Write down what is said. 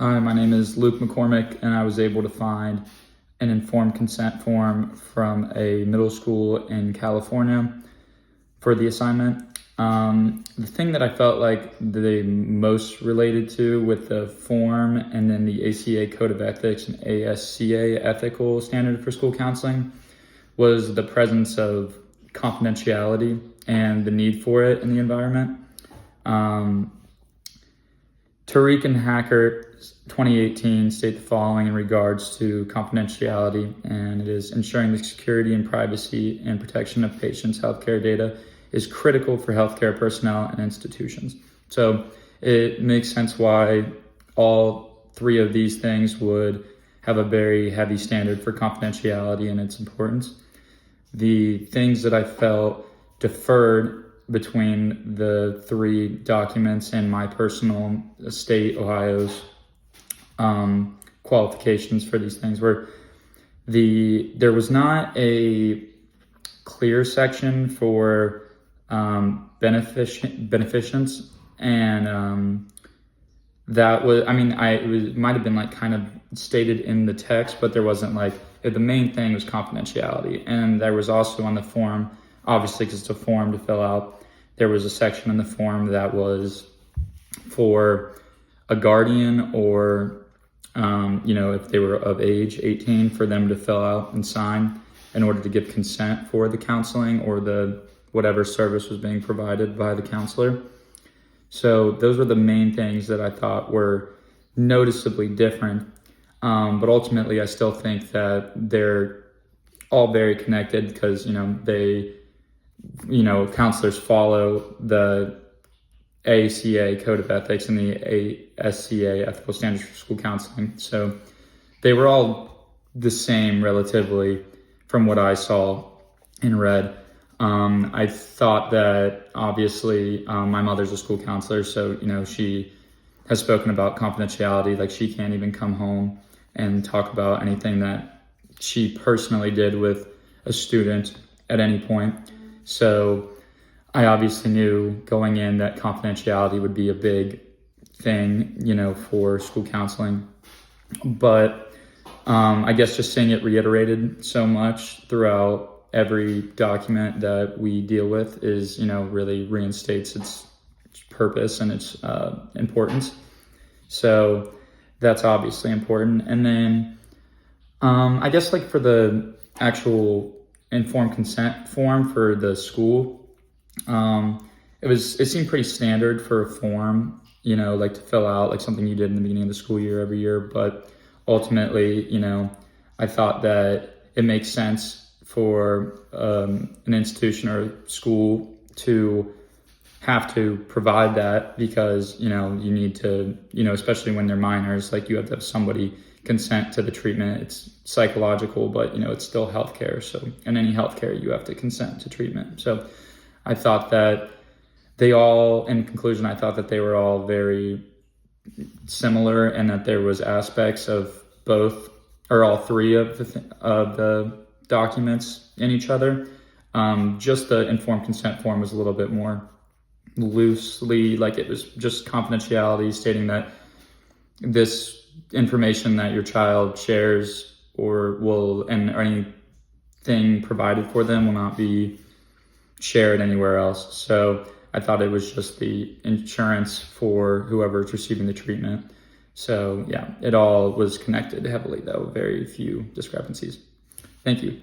Hi, my name is Luke McCormick, and I was able to find an informed consent form from a middle school in California for the assignment. The thing that I felt like the most related to with the form and then the ACA Code of Ethics and ASCA Ethical Standard for School Counseling was the presence of confidentiality and the need for it in the environment. Tariq and Hackert 2018 state the following in regards to confidentiality, and it is ensuring the security and privacy and protection of patients' healthcare data is critical for healthcare personnel and institutions. So it makes sense why all three of these things would have a very heavy standard for confidentiality and its importance. The things that I felt deferred between the three documents and my personal state, Ohio's qualifications for these things were there was not a clear section for beneficence, and that was, it might have been like kind of stated in the text, but there wasn't like, the main thing was confidentiality. And there was also on the form, obviously because it's a form to fill out, there was a section in the form that was for a guardian or, if they were of age, 18, for them to fill out and sign in order to give consent for the counseling or the whatever service was being provided by the counselor. So those were the main things that I thought were noticeably different. But ultimately, I still think that they're all very connected because, counselors follow the ACA Code of Ethics and the ASCA Ethical Standards for School Counseling. So they were all the same relatively from what I saw and read. I thought that obviously my mother's a school counselor, so, she has spoken about confidentiality, like she can't even come home and talk about anything that she personally did with a student at any point. So I obviously knew going in that confidentiality would be a big thing, for school counseling. But I guess just seeing it reiterated so much throughout every document that we deal with is, really reinstates its purpose and its importance. So that's obviously important. And then I guess like for the actual informed consent form for the school, it seemed pretty standard for a form, like to fill out, like something you did in the beginning of the school year every year. But ultimately, I thought that it makes sense for an institution or school to have to provide that because, you need to, especially when they're minors, like you have to have somebody consent to the treatment. It's psychological, but, it's still healthcare. So in any healthcare, you have to consent to treatment. So I thought that in conclusion, I thought that they were all very similar and that there was aspects of both or all three of the documents in each other. Just the informed consent form was a little bit more loosely, like it was just confidentiality, stating that this information that your child shares or anything provided for them will not be shared anywhere else. So I thought it was just the insurance for whoever's receiving the treatment. So yeah, it all was connected heavily though, very few discrepancies. Thank you.